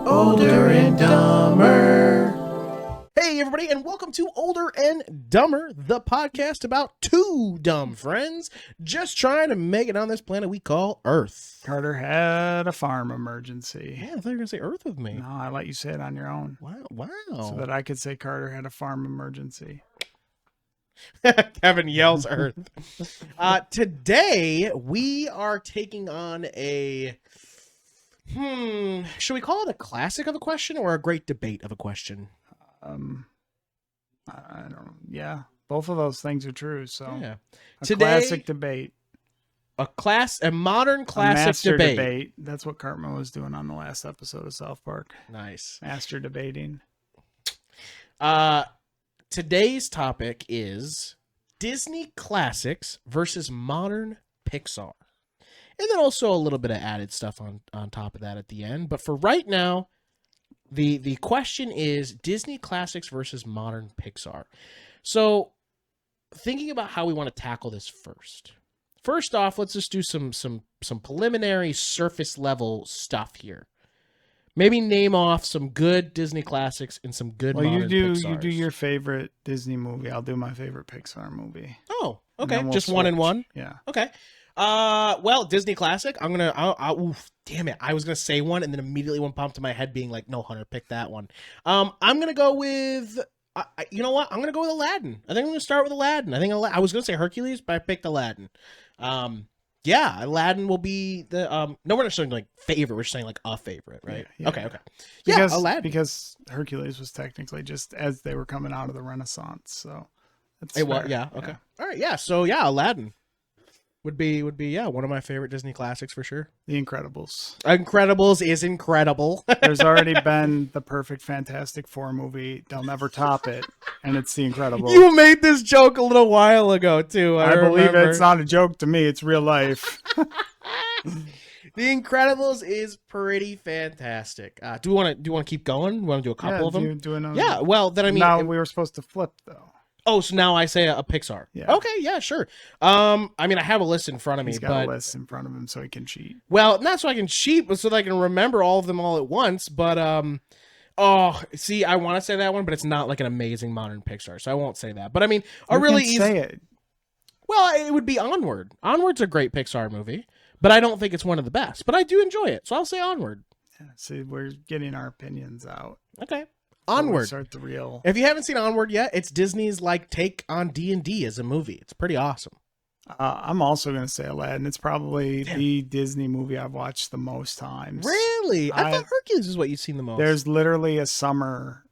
Older and Dumber. Hey everybody, and welcome to Older and Dumber, the podcast about two dumb friends just trying to make it on this planet we call Earth. Carter had a farm emergency. Yeah, I thought you were going to say Earth with me. No, I let you say it on your own. Wow. So that I could say Carter had a farm emergency. Kevin yells Earth. Today, we are taking on a... should we call it a classic of a question or a great debate of a question? I don't. Yeah, both of those things are true. So Yeah. Today, classic debate, a modern classic master debate. That's what Cartman was doing on the last episode of South Park. Nice. Master debating. Today's topic is Disney classics versus modern Pixar. And then also a little bit of added stuff on top of that at the end. But for right now, the question is Disney classics versus modern Pixar. So thinking about how we want to tackle this first. First off, let's just do some preliminary surface level stuff here. Maybe name off some good Disney classics and some good modern Pixars. You do your favorite Disney movie. I'll do my favorite Pixar movie. Oh, okay. We'll just switch. one and one? Yeah. Okay. Well, Disney classic. Damn it. I was gonna say one, and then immediately one popped in my head, being like, "No, Hunter, pick that one." I'm gonna go with. You know what? I'm gonna go with Aladdin. I think I'm gonna start with Aladdin. I was gonna say Hercules, but I picked Aladdin. Yeah, Aladdin will be the. No, we're not saying like favorite. We're just saying like a favorite, right? Yeah. Okay. Yeah, Aladdin. Because Hercules was technically just as they were coming out of the Renaissance, so. Yeah. Okay. All right. Yeah. So yeah, Aladdin. Would be one of my favorite Disney classics for sure. The Incredibles. Incredibles is incredible. There's already been the perfect Fantastic Four movie. They'll never top it, and it's The Incredibles. You made this joke a little while ago too. I believe it's not a joke to me. It's real life. The Incredibles is pretty fantastic. Do you want to keep going? You want to do a couple of them? Yeah. Well, then now we were supposed to flip though. Oh, so now I say a Pixar. Yeah. Okay, yeah, sure. I have a list in front of me. He's got a list in front of him so he can cheat. Well, not so I can cheat, but so that I can remember all of them all at once. But I want to say that one, but it's not like an amazing modern Pixar, so I won't say that. But I mean, say it. Well, it would be Onward. Onward's a great Pixar movie, but I don't think it's one of the best. But I do enjoy it, so I'll say Onward. Yeah, see, we're getting our opinions out. Okay. Onward. Start the real. If you haven't seen Onward yet, it's Disney's like take on D&D as a movie. It's pretty awesome. I'm also going to say Aladdin. It's probably the Disney movie I've watched the most times. Really? I thought Hercules is what you've seen the most. There's literally a summer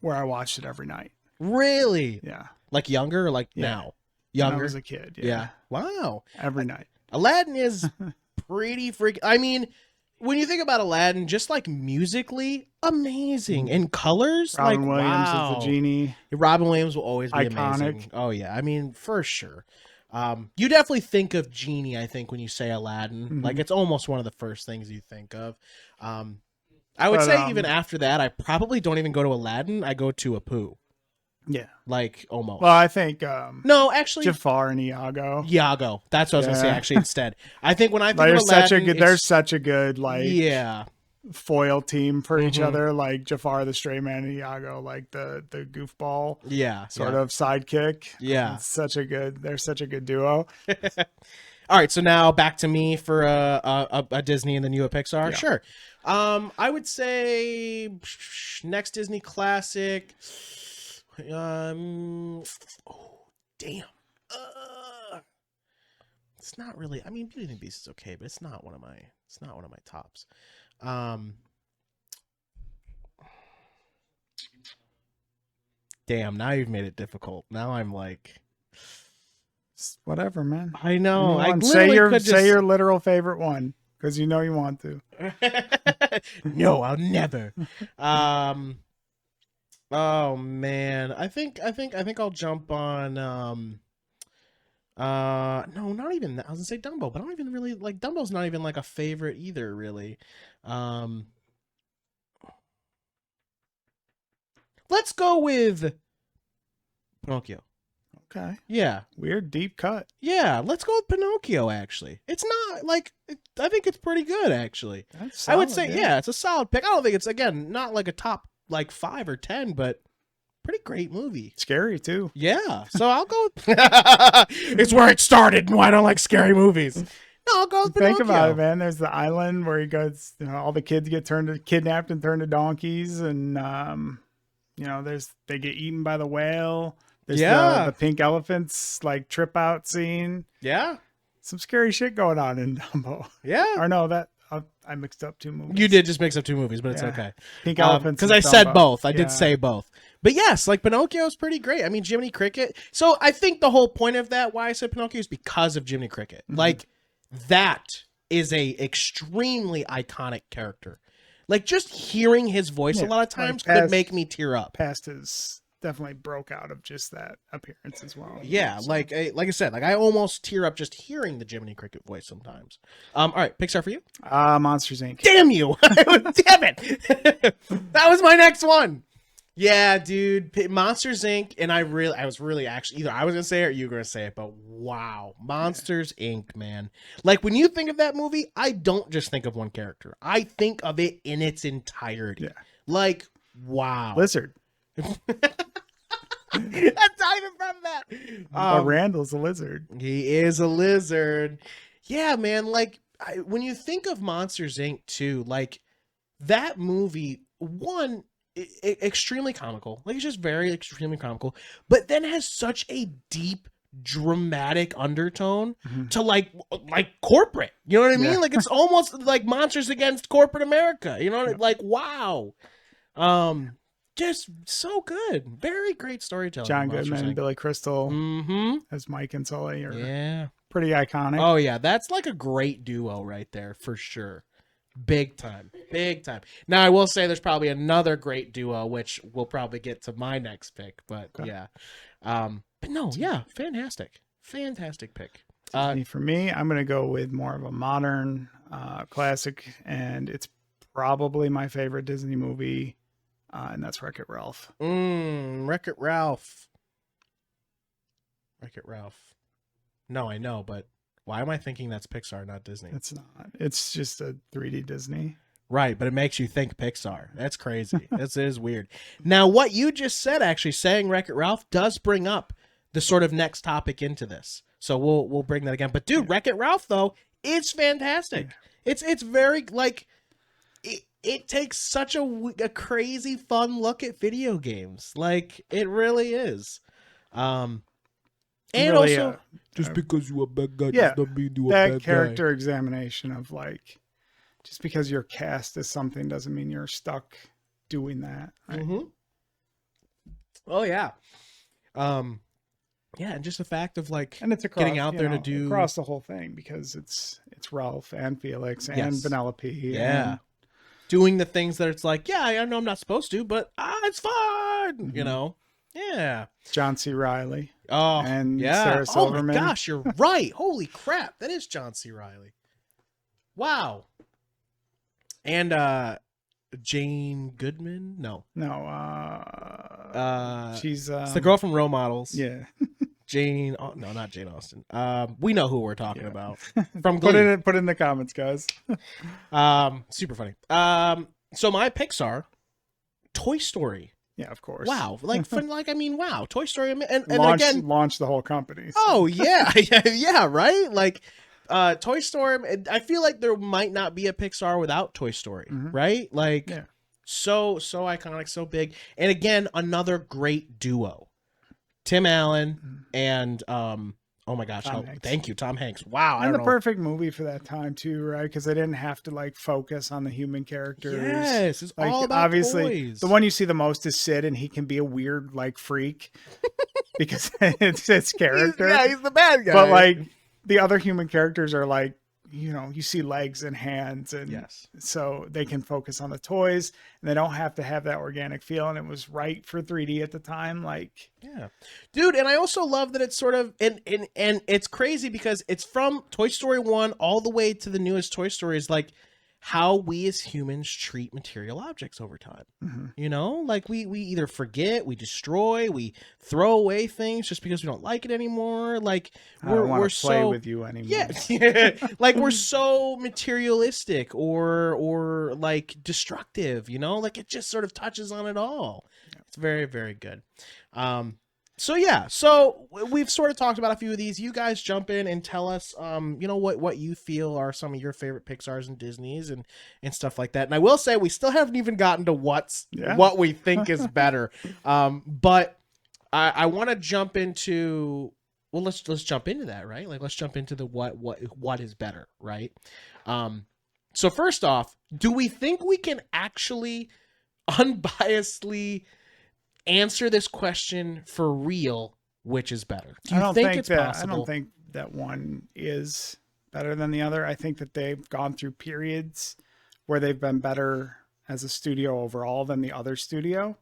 where I watched it every night. Really? Yeah. Like younger or like now? Younger? When I was a kid. Yeah. Wow. Every night. Aladdin is pretty freaking... I mean... When you think about Aladdin, just like musically, amazing. And colors, Robin Williams is the genie. Robin Williams will always be iconic. Amazing. Oh, yeah. I mean, for sure. You definitely think of genie, I think, when you say Aladdin. Mm-hmm. Like, it's almost one of the first things you think of. I would say even after that, I probably don't even go to Aladdin. I go to Apu. Yeah. Like, almost. Well, I think... no, actually... Jafar and Iago. Iago. That's what I was going to say, actually, instead. I think when I think of Aladdin... There's such a good, like... Yeah. Foil team for each other. Like, Jafar the stray man and Iago, like, the goofball. Yeah. Sort of sidekick. Yeah. They're such a good duo. All right, so now back to me for a Disney and then you a Pixar. Yeah. Sure. I would say next Disney classic... damn. It's not really. I mean, Beauty and the Beast is okay, but it's not one of my tops. Damn. Now you've made it difficult. Now I'm like, whatever, man. I know. Say your literal favorite one because you know you want to. No, I'll never. Oh man, I think I'll jump on no, not even that. I was gonna say Dumbo, but I don't even really like Dumbo's not even like a favorite either, really. Let's go with Pinocchio. Okay. Yeah. Weird deep cut. Yeah, let's go with Pinocchio, actually. It's not, like, I think it's pretty good, actually. That's I would solid, say, yeah, it's a solid pick. I don't think it's, again, not like a top, like, 5 or 10, but pretty great movie. Scary, too. Yeah, so I'll go with... It's where it started, and why I don't like scary movies. No, I'll go with Pinocchio. Think about it, man. There's the island where he goes, all the kids get kidnapped and turned to donkeys, and, they get eaten by the whale. There's the pink elephants like trip out scene. Yeah. Some scary shit going on in Dumbo. Yeah. Or no, I mixed up 2 movies. You did just mix up 2 movies, but it's okay. Pink elephants. Because I said both. I did say both. But yes, like Pinocchio is pretty great. I mean, Jiminy Cricket. So I think the whole point of that, why I said Pinocchio, is because of Jiminy Cricket. Mm-hmm. Like, that is a extremely iconic character. Like, just hearing his voice a lot of times could make me tear up. Past his... definitely broke out of just that appearance as well. Yeah, so. like I said, like I almost tear up just hearing the Jiminy Cricket voice sometimes. All right, Pixar for you? Monsters Inc. Damn you! Damn it! That was my next one. Yeah, dude, Monsters Inc. And I was really actually either I was gonna say it or you were gonna say it, but wow, Monsters Inc. Man, like when you think of that movie, I don't just think of one character. I think of it in its entirety. Yeah. Like wow, Lizard. That's not even from that. But Randall's a lizard. He is a lizard. Yeah, man. Like when you think of Monsters Inc. too, like that movie, one, extremely comical. Like it's just very extremely comical, but then has such a deep, dramatic undertone to like corporate. You know what I mean? Like it's almost like Monsters Against Corporate America. You know, like wow. Just so good. Very great storytelling. John Goodman and Billy Crystal as Mike and Sully are pretty iconic. Oh, yeah. That's like a great duo right there for sure. Big time. Big time. Now, I will say there's probably another great duo, which we'll probably get to my next pick. But yeah. But no, yeah. Fantastic. Fantastic pick. For me, I'm going to go with more of a modern classic, and it's probably my favorite Disney movie. And that's Wreck-It Ralph. Wreck-It Ralph. Wreck-It Ralph. No, I know, but why am I thinking that's Pixar, not Disney? It's not. It's just a 3D Disney. Right, but it makes you think Pixar. That's crazy. That is weird. Now, what you just said, actually, saying Wreck-It Ralph does bring up the sort of next topic into this. So we'll bring that again. But dude, Wreck-It Ralph, though, it's fantastic. Yeah. It's very, like... It takes such a crazy fun look at video games. Like it really is. And really, also just because you're a bad guy doesn't mean you're a bad guy. That character examination of like just because you're cast as something doesn't mean you're stuck doing that. Right? Oh yeah. Yeah, and just the fact of like and it's across, getting out there to do across the whole thing because it's Ralph and Felix and Penelope. Yeah. Doing the things that it's like, yeah, I know I'm not supposed to, but it's fun, you know? Yeah. John C. Reilly. Oh, and Sarah Silverman. Oh my gosh, you're right. Holy crap. That is John C. Reilly. Wow. And Jane Goodman? No. She's it's the girl from Role Models. Yeah. Jane, no, not Jane Austen. We know who we're talking about. From Glee. Put in the comments, guys. Super funny. So my Pixar, Toy Story. Yeah, of course. Wow, wow, Toy Story, and again, launched the whole company. So. Oh yeah, yeah, right. Like, Toy Story. I feel like there might not be a Pixar without Toy Story, right? Like, so iconic, so big, and again, another great duo. Tim Allen and oh my gosh, thank you, Tom Hanks. Wow, and the perfect movie for that time too, right? Because they didn't have to like focus on the human characters. Yes, it's like, all about obviously toys. The one you see the most is Sid, and he can be a weird like freak because it's his character. He's the bad guy. But like the other human characters are like, you know, you see legs and hands, and so they can focus on the toys, and they don't have to have that organic feel. And it was right for 3D at the time, like dude. And I also love that it's sort of and it's crazy because it's from Toy Story 1 all the way to the newest Toy Stories. Like how we as humans treat material objects over time. You know, like we either forget, we destroy, we throw away things just because we don't like it anymore. Like we're play so with you anymore. Yeah. Like we're so materialistic or like destructive, you know, like it just sort of touches on it all. It's very, very good. So yeah, so we've sort of talked about a few of these. You guys jump in and tell us, you know, what you feel are some of your favorite Pixar's and Disney's and stuff like that. And I will say we still haven't even gotten to what we think is better. But I want to jump into, well, let's jump into that, right? Like let's jump into the what is better, right? So first off, do we think we can actually unbiasedly answer this question for real, which is better? Do you think it's possible? I don't think that one is better than the other. I think that they've gone through periods where they've been better as a studio overall than the other studio.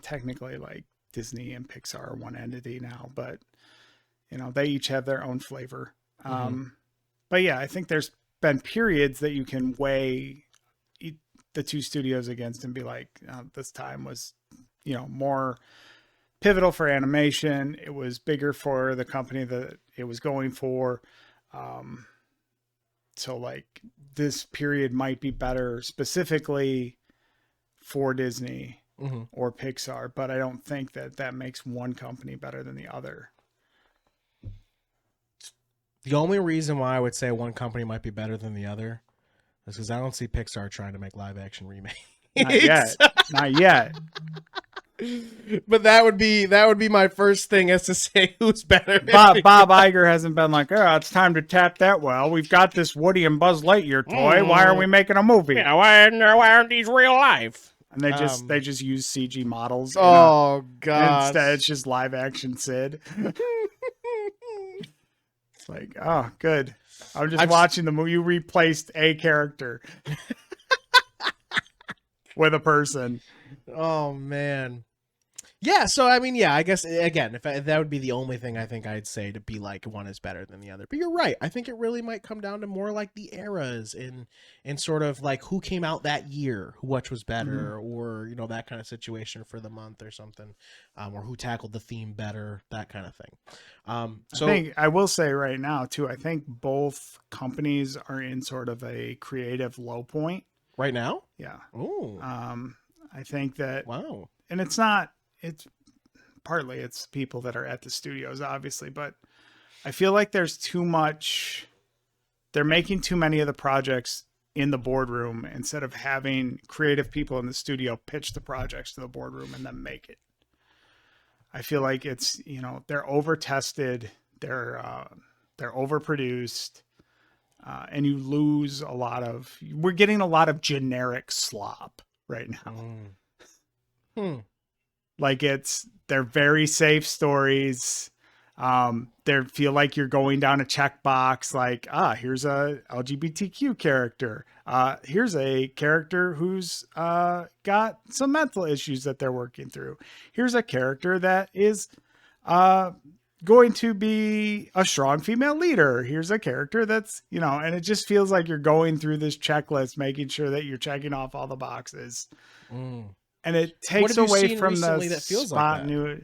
Technically, like Disney and Pixar are one entity now, but you know, they each have their own flavor. But yeah, I think there's been periods that you can weigh the two studios against and be like, this time was, you know, more pivotal for animation. It was bigger for the company that it was going for. So like this period might be better specifically for Disney or Pixar, but I don't think that makes one company better than the other. The only reason why I would say one company might be better than the other is because I don't see Pixar trying to make live action remakes. Not yet. But that would be my first thing, as to say who's better. Bob Iger hasn't been like, oh, it's time to tap that well. We've got this Woody and Buzz Lightyear toy. Why are we making a movie? Yeah, why aren't these real life? And they just use CG models. Oh god! Instead, it's just live action Sid. It's like, oh, good. I'm just watching the movie. You replaced a character with a person. Oh man. Yeah, so I mean, yeah, I guess again, if that would be the only thing I think I'd say to be like one is better than the other. But you're right. I think it really might come down to more like the eras and sort of like who came out that year, which was better, or you know, that kind of situation for the month or something, or who tackled the theme better, that kind of thing. So I will say right now too, I think both companies are in sort of a creative low point right now. Yeah. Oh. I think that. Wow. And it's partly it's people that are at the studios, obviously, but I feel like there's too much. They're making too many of the projects in the boardroom instead of having creative people in the studio pitch the projects to the boardroom and then make it. I feel like it's, you know, they're over tested, they're overproduced, and you lose we're getting a lot of generic slop right now. Like they're very safe stories. They feel like you're going down a checkbox, like, here's a LGBTQ character. Here's a character who's got some mental issues that they're working through. Here's a character that is going to be a strong female leader. Here's a character that's, you know, and it just feels like you're going through this checklist, making sure that you're checking off all the boxes. And it takes away from the that feels spot like that? new.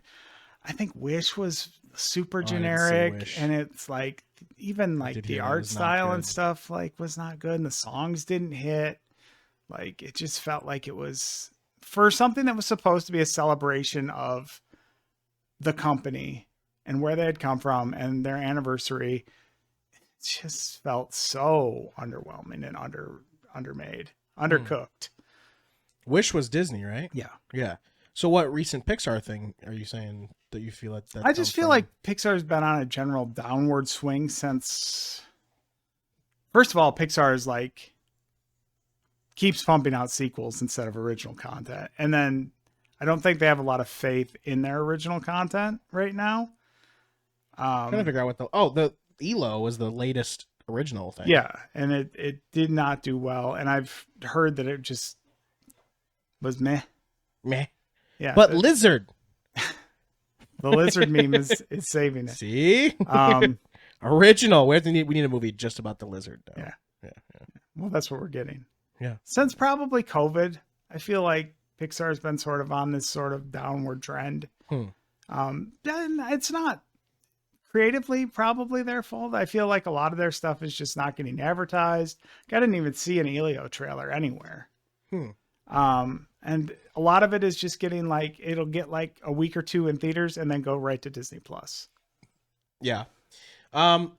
I think Wish was super generic, and it's like even like the art style and stuff like was not good, and the songs didn't hit. Like it just felt like it was for something that was supposed to be a celebration of the company and where they had come from and their anniversary. It just felt so underwhelming and undermade, undercooked. Wish was Disney, right? Yeah. Yeah. So what recent Pixar thing are you saying that you feel that I just feel like Pixar's been on a general downward swing since, first of all, Pixar is like keeps pumping out sequels instead of original content. And then I don't think they have a lot of faith in their original content right now. Trying to figure out what the ELO was the latest original thing. Yeah. And it did not do well. And I've heard that it just was meh. Yeah. But Lizard. The lizard meme is saving it. See? Original. We need a movie just about the lizard. Though. Yeah. Well, that's what we're getting. Yeah. Since probably COVID, I feel like Pixar's been sort of on this sort of downward trend. And it's not creatively probably their fault. I feel like a lot of their stuff is just not getting advertised. I didn't even see an Elio trailer anywhere. And a lot of it is just getting like, it'll get like a week or two in theaters and then go right to Disney Plus. Yeah. I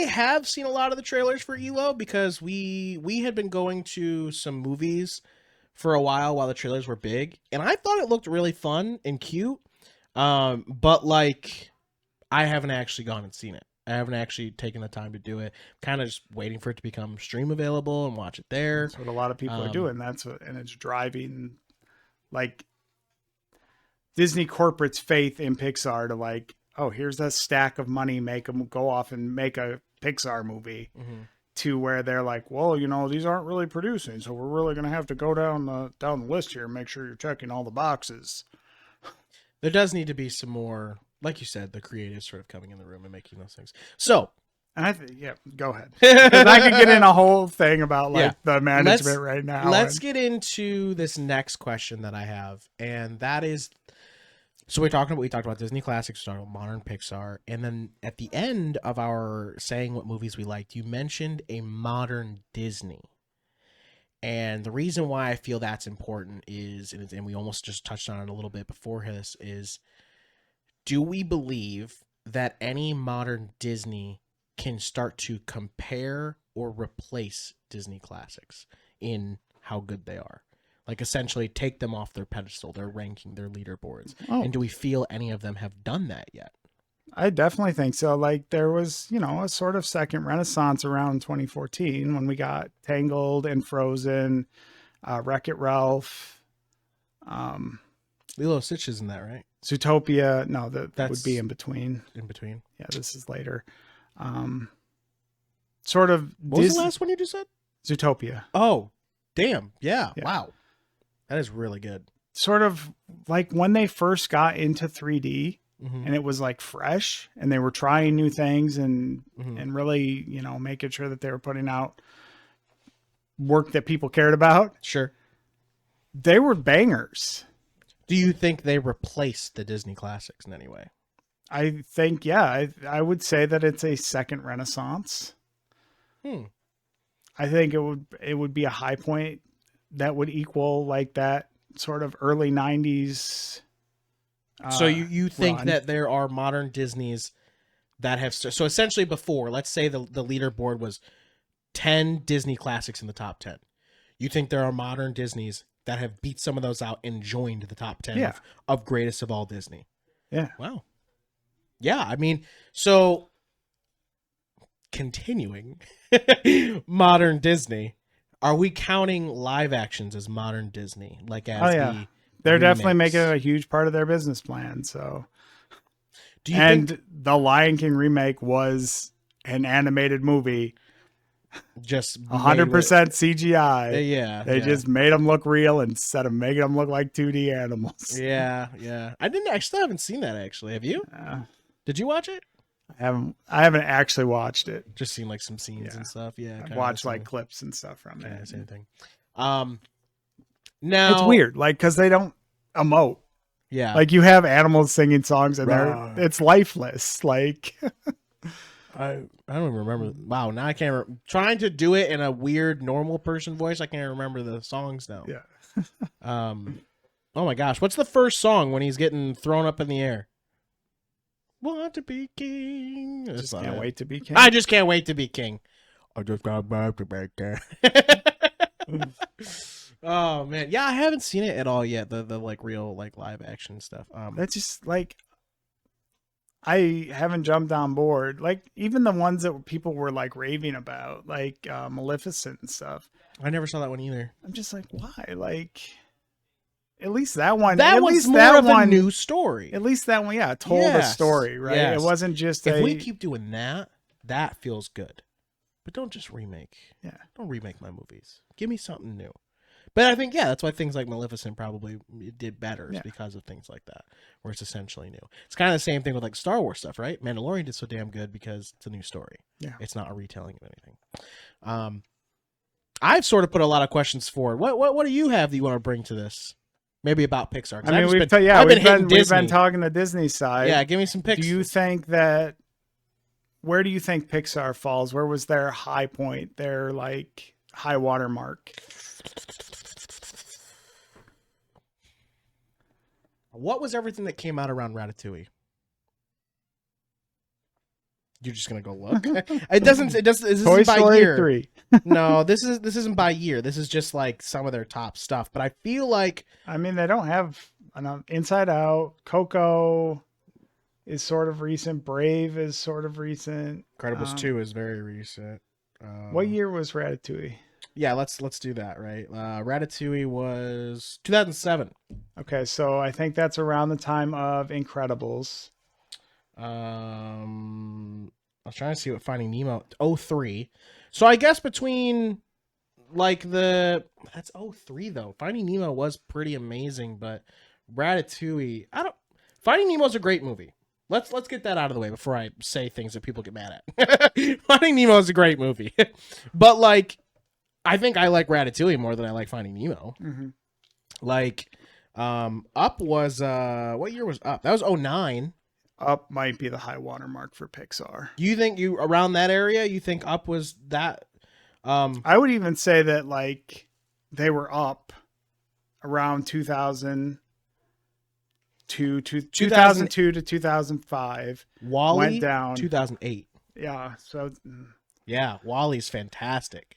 have seen a lot of the trailers for Elo because we had been going to some movies for a while the trailers were big, and I thought it looked really fun and cute. But like, I haven't actually gone and seen it. I haven't actually taken the time to do it. Kind of just waiting for it to become stream available and watch it there. That's what a lot of people are doing. And it's driving like Disney corporate's faith in Pixar to like, oh, here's a stack of money, make them go off and make a Pixar movie, to where they're like, well, you know, these aren't really producing, so we're really going to have to go down the list here and make sure you're checking all the boxes. There does need to be some more, like you said, the creatives sort of coming in the room and making those things. So, yeah, go ahead. 'Cause I could get in a whole thing about like the management right now. Let's get into this next question that I have, and that is, so we talked about Disney classics, we talked about modern Pixar, and then at the end of our saying what movies we liked, you mentioned a modern Disney. And the reason why I feel that's important is, and we almost just touched on it a little bit before this, is do we believe that any modern Disney can start to compare or replace Disney classics in how good they are? Like essentially take them off their pedestal, their ranking, their leaderboards. And do we feel any of them have done that yet? I definitely think so. Like there was, you know, a sort of second renaissance around 2014 when we got Tangled and Frozen, Wreck-It Ralph. Lilo & Stitch isn't that right? Zootopia. No, that would be in between. In between. Yeah, this is later. Sort of. What was the last one you just said? Zootopia. Oh, damn. Yeah. Wow. That is really good. Sort of like when they first got into 3D and it was like fresh and they were trying new things and really, you know, making sure that they were putting out work that people cared about. Sure. They were bangers. Do you think they replaced the Disney classics in any way? I think, yeah, I would say that it's a second renaissance. I think it would be a high point that would equal like that sort of early 90s. So you think run. that there are modern Disneys that have, so essentially before, let's say the leaderboard was 10 Disney classics in the top 10. You think there are modern Disneys that have beat some of those out and joined the top 10 of greatest of all Disney? Yeah. Wow. Yeah, I mean, so continuing modern Disney, are we counting live actions as modern Disney? Like as they're definitely making it a huge part of their business plan. So, do you think the Lion King remake was an animated movie, just 100% CGI? Yeah, they just made them look real instead of making them look like 2D animals. Yeah. I still haven't seen that actually. Have you? Did you watch it? I haven't actually watched it. Just seen like some scenes and stuff. Yeah, I've watched like clips and stuff from it. Same thing. Now it's weird, like because they don't emote. Yeah, like you have animals singing songs and it's lifeless. Like I don't even remember. Wow, now I can't remember. Trying to do it in a weird normal person voice, I can't remember the songs now. Yeah. Oh my gosh, what's the first song when he's getting thrown up in the air? Want to be king. Just can't wait to be king. I just can't wait to be king. I just got back to back there. Oh man, yeah, I haven't seen it at all yet. The like real like live action stuff. That's just like I haven't jumped on board. Like even the ones that people were like raving about, like Maleficent and stuff. I never saw that one either. I'm just like, why? Like at least that one. That one's more of a new story. At least that one, told a story, right? Yes. It wasn't just if we keep doing that, that feels good. But don't just remake. Yeah. Don't remake my movies. Give me something new. But I think, yeah, that's why things like Maleficent probably did better, Yeah. because of things like that, where it's essentially new. It's kind of the same thing with like Star Wars stuff, right? Mandalorian did so damn good because it's a new story. Yeah. It's not a retelling of anything. I've sort of put a lot of questions forward. What do you have that you want to bring to this? Maybe about Pixar. I mean, we've been talking the Disney side. Yeah, give me some Pixar. Do you think that, where do you think Pixar falls? Where was their high point, their like high water mark? What was everything that came out around Ratatouille? You're just gonna go look. It doesn't. This Toy isn't by Story year. 3. No, this isn't by year. This is just like some of their top stuff. But I feel like, I mean, they don't have enough. Inside Out, Coco is sort of recent. Brave is sort of recent. Incredibles 2 is very recent. What year was Ratatouille? Yeah, let's do that, right? Ratatouille was 2007. Okay, so I think that's around the time of Incredibles. I was trying to see what Finding Nemo 03. So I guess between like that's 03 though. Finding Nemo was pretty amazing, but Ratatouille, Finding Nemo's a great movie. Let's get that out of the way before I say things that people get mad at. Finding Nemo is a great movie. But like, I think I like Ratatouille more than I like Finding Nemo. Mm-hmm. Like, Up was what year was Up? That was 09. Up might be the high water mark for Pixar. You think around that area? You think Up was that? I would even say that like they were up around 2002 to 2005. WALL-E went down 2008. Yeah, so yeah, WALL-E's fantastic.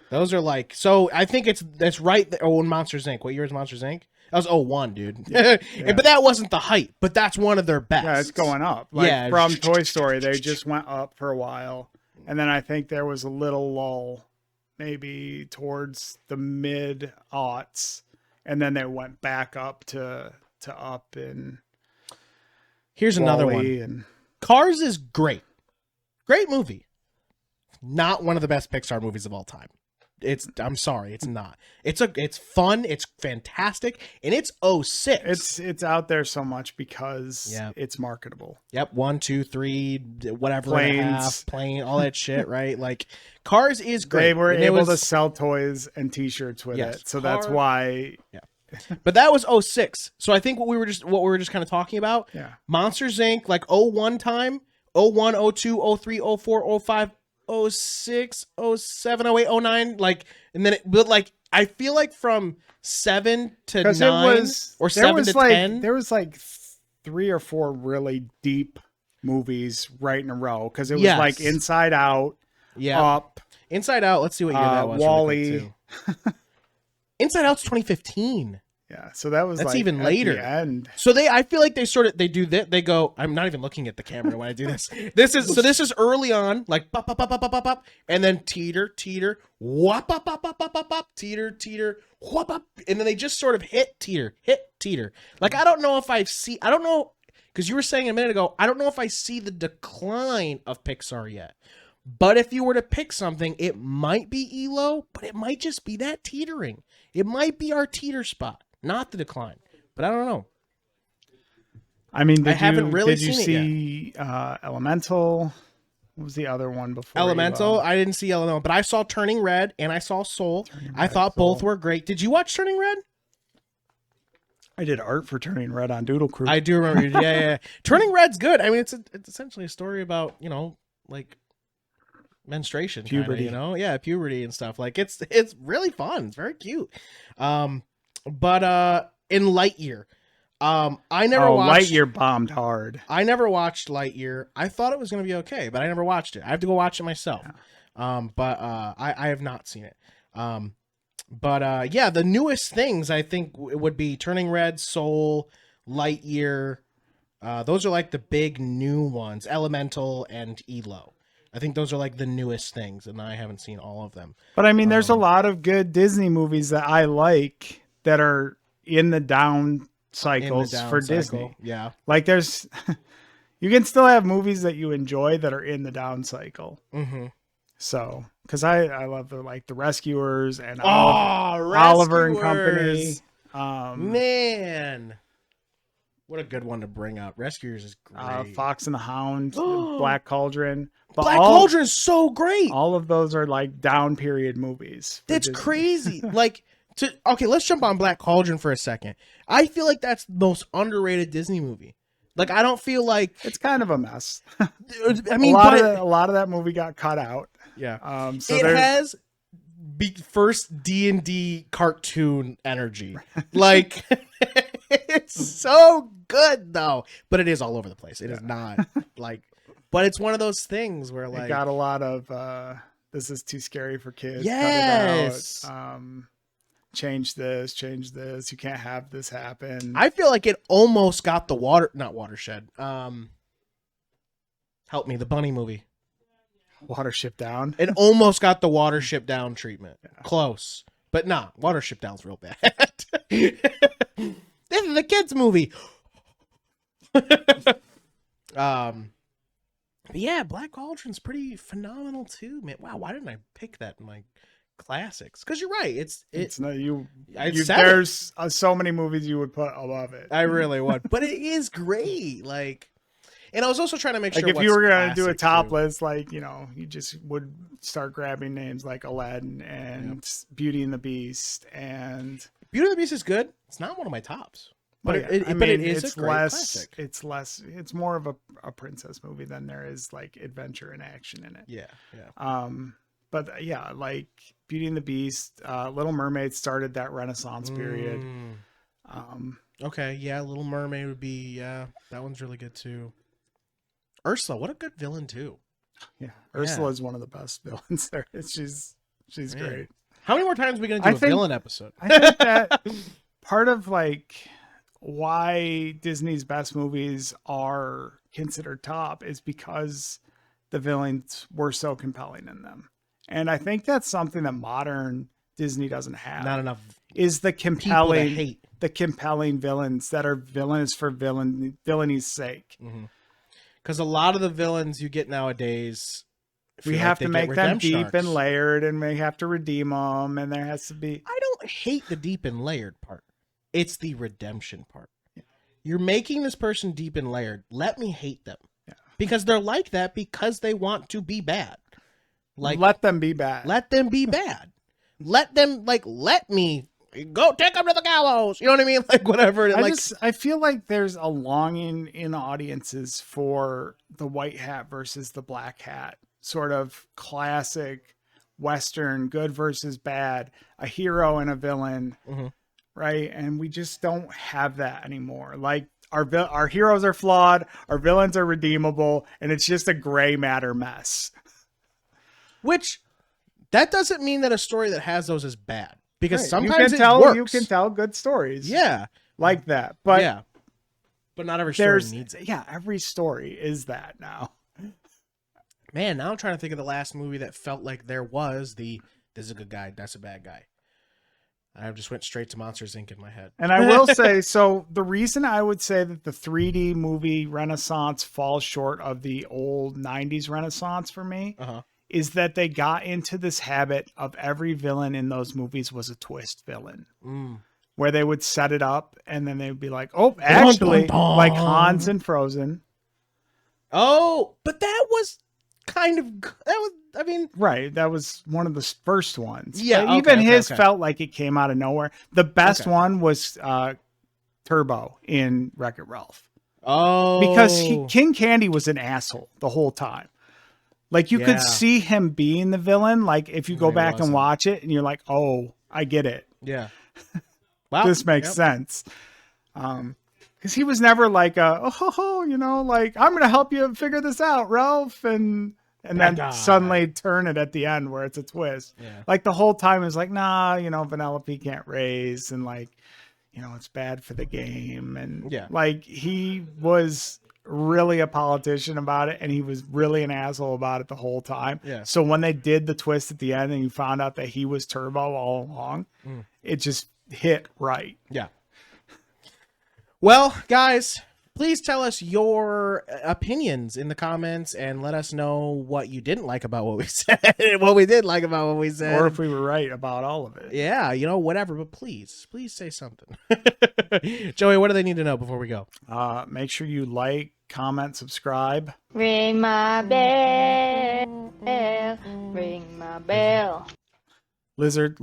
Those are like, so I think that's right there. Oh, and Monsters Inc. What year is Monsters Inc.? That was 01, dude. Yeah, yeah. But that wasn't the hype, but that's one of their best. Yeah, it's going up. Like yeah. From Toy Story, they just went up for a while. And then I think there was a little lull maybe towards the mid-aughts. And then they went back up to Up and here's another one. And Cars is great. Great movie. Not one of the best Pixar movies of all time. I'm sorry, it's not. It's fun, it's fantastic, and it's 06. It's out there so much because it's marketable. Yep, 1, 2, 3, whatever, Planes, plane, all that shit, right? Like, Cars is great. They were able to sell toys and T-shirts with it, so that's why. Yeah, but that was 06. So I think what we were just kind of talking about. Yeah, Monsters Inc. like 01 time, 01, 02, 03, 04, 05. 06, 07, 08, 09, like, and then but like I feel like from 7 to 9 or 7 to 10, there was like 3 or 4 really deep movies right in a row because it was like Inside Out, Up, Inside Out. Let's see what year that was. WALL-E. Inside Out's 2015. Yeah, so that's like even later. The end. So I feel like they do that. They go, I'm not even looking at the camera when I do this. This is early on, like pop, pop, pop, pop, pop, pop, and then teeter, whop, pop, pop, pop, pop, pop, pop, teeter, whop, up, and then they just sort of hit teeter. Like I don't know, because you were saying a minute ago, I don't know if I see the decline of Pixar yet. But if you were to pick something, it might be ELO, but it might just be that teetering. It might be our teeter spot. Not the decline, but I don't know. I mean, did you see Elemental? What was the other one before Elemental? I didn't see Elemental, but I saw Turning Red and I saw Soul. I thought both were great. Did you watch Turning Red? I did art for Turning Red on Doodle Crew. I do remember. Yeah. Turning Red's good. I mean, it's essentially a story about, like menstruation, puberty, puberty and stuff. Like it's really fun. It's very cute. But in Lightyear, I never watched Lightyear. Bombed hard. I never watched Lightyear. I thought it was going to be okay, but I never watched it. I have to go watch it myself. Yeah. But I have not seen it. But the newest things I think would be Turning Red, Soul, Lightyear. Those are like the big new ones. Elemental and ELO. I think those are like the newest things, and I haven't seen all of them. But I mean, there's a lot of good Disney movies that I like that are in the down cycles for Disney. Yeah. Like there's, you can still have movies that you enjoy that are in the down cycle. Mm-hmm. So because I love the Rescuers and Rescuers. Oliver and Company. Man, what a good one to bring up. Rescuers is great. Fox and the Hound, Black Cauldron. But Black Cauldron is so great. All of those are like down period movies. That's crazy. Okay, let's jump on Black Cauldron for a second. I feel like that's the most underrated Disney movie. Like, I don't feel like it's kind of a mess. I mean, a lot of that movie got cut out. Yeah. So it has first D&D cartoon energy. Like, it's so good though, but it is all over the place. It is not like, but it's one of those things where like it got a lot of this is too scary for kids. Yes. Cut it out. Change this. You can't have this happen. I feel like it almost got the not Watershed. Help me, the bunny movie. Watership Down. It almost got the Watership Down treatment. Yeah. Close. But nah, Watership Down's real bad. This is a kids movie. Yeah, Black Cauldron's pretty phenomenal too, man. Wow, why didn't I pick that in my classics? Because you're right. It's not there's so many movies you would put above it. I really would, but it is great. Like, and I was also trying to make sure if you were gonna do a top list, like you just would start grabbing names like Aladdin and Beauty and the Beast. And Beauty and the Beast is good. It's not one of my tops, but it is a great classic. It's more of a princess movie than there is like adventure and action in it. Yeah. But yeah, like Beauty and the Beast, Little Mermaid started that Renaissance period. Okay, yeah, Little Mermaid would be, that one's really good too. Ursula, what a good villain too. Yeah, Ursula is one of the best villains there. She's great. How many more times are we gonna do a villain episode? I think that part of like why Disney's best movies are considered top is because the villains were so compelling in them. And I think that's something that modern Disney doesn't have. Not enough is the compelling villains that are villainous for villainy sake. Because a lot of the villains you get nowadays, we have to make them deep and layered, and we have to redeem them, and there has to be. I don't hate the deep and layered part. It's the redemption part. Yeah. You're making this person deep and layered. Let me hate them. Yeah. Because they're like that because they want to be bad. Like, let them be bad. Let them be bad. Let them let me go take them to the gallows. You know what I mean? Like whatever. I feel like there's a longing in audiences for the white hat versus the black hat, sort of classic Western, good versus bad, a hero and a villain, right? And we just don't have that anymore. Like our heroes are flawed, our villains are redeemable, and it's just a gray matter mess. Which, that doesn't mean that a story that has those is bad. Because sometimes you can tell good stories. Yeah. Like that. But but not every story needs it. Yeah, every story is that now. Man, now I'm trying to think of the last movie that felt like there was this is a good guy, that's a bad guy. I just went straight to Monsters, Inc. in my head. And I will say, so the reason I would say that the 3D movie Renaissance falls short of the old 90s Renaissance for me is that they got into this habit of every villain in those movies was a twist villain. Where they would set it up and then they would be like, oh, actually, dun, dun, dun. Like Hans and Frozen. Oh, but that was kind of, right. That was one of the first ones. Yeah. But even his felt like it came out of nowhere. The best one was Turbo in Wreck-It Ralph. Oh, because King Candy was an asshole the whole time. Like you could see him being the villain. Like if you go back and watch it and you're like, oh, I get it. Yeah. Wow. This makes sense. Because he was never like like, I'm going to help you figure this out, Ralph. And then suddenly turn it at the end where it's a twist. Yeah. Like the whole time is like, nah, Vanellope can't raise. And like, it's bad for the game. And like he was really a politician about it, and he was really an asshole about it the whole time. Yeah. So when they did the twist at the end and you found out that he was Turbo all along, it just hit right. Yeah. Well, guys, Please tell us your opinions in the comments and let us know what you didn't like about what we said and what we did like about what we said. Or if we were right about all of it. Yeah, whatever, but please say something. Joey, what do they need to know before we go? Make sure you like, comment, subscribe. Ring my bell, ring my bell. Lizard.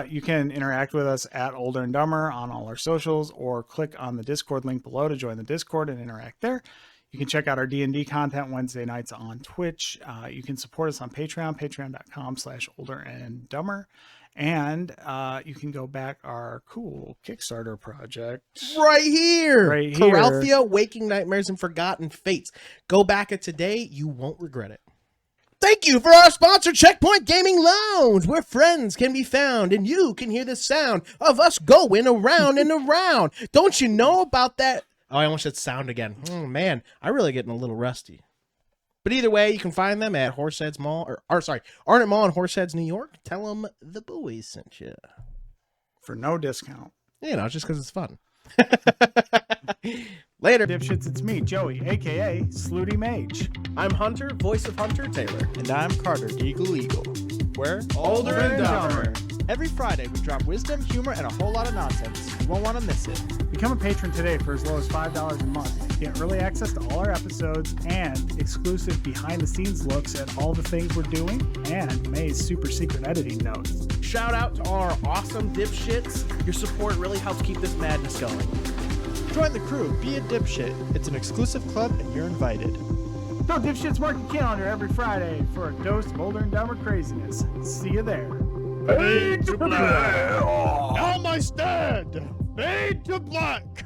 You can interact with us at OlderNDumber on all our socials, or click on the Discord link below to join the Discord and interact there. You can check out our D&D content Wednesday nights on Twitch. You can support us on Patreon, patreon.com/OlderNDumber. And you can go back our cool Kickstarter project. Right here. Peralthea, Waking Nightmares, and Forgotten Fates. Go back it today. You won't regret it. Thank you for our sponsor, Checkpoint Gaming Lounge, where friends can be found and you can hear the sound of us going around and around. Don't you know about that? Oh, I almost said sound again. Oh, man, I'm really getting a little rusty. But either way, you can find them at Horseheads Mall, Arnott Mall in Horseheads, New York. Tell them the boys sent you. For no discount. Just because it's fun. Later. Dipshits, it's me, Joey, a.k.a. Slooty Mage. I'm Hunter, voice of Hunter Taylor. And I'm Carter, Eagle. We're OlderNDumber. Every Friday, we drop wisdom, humor, and a whole lot of nonsense. You won't want to miss it. Become a patron today for as low as $5 a month. Get early access to all our episodes and exclusive behind-the-scenes looks at all the things we're doing and May's super secret editing notes. Shout out to all our awesome dipshits. Your support really helps keep this madness going. Join the crew. Be a dipshit. It's an exclusive club, and you're invited. Go Dipshits mark your calendar every Friday for a dose of OlderNDumber craziness. See you there. Fade to black. Now my stand. Fade to black.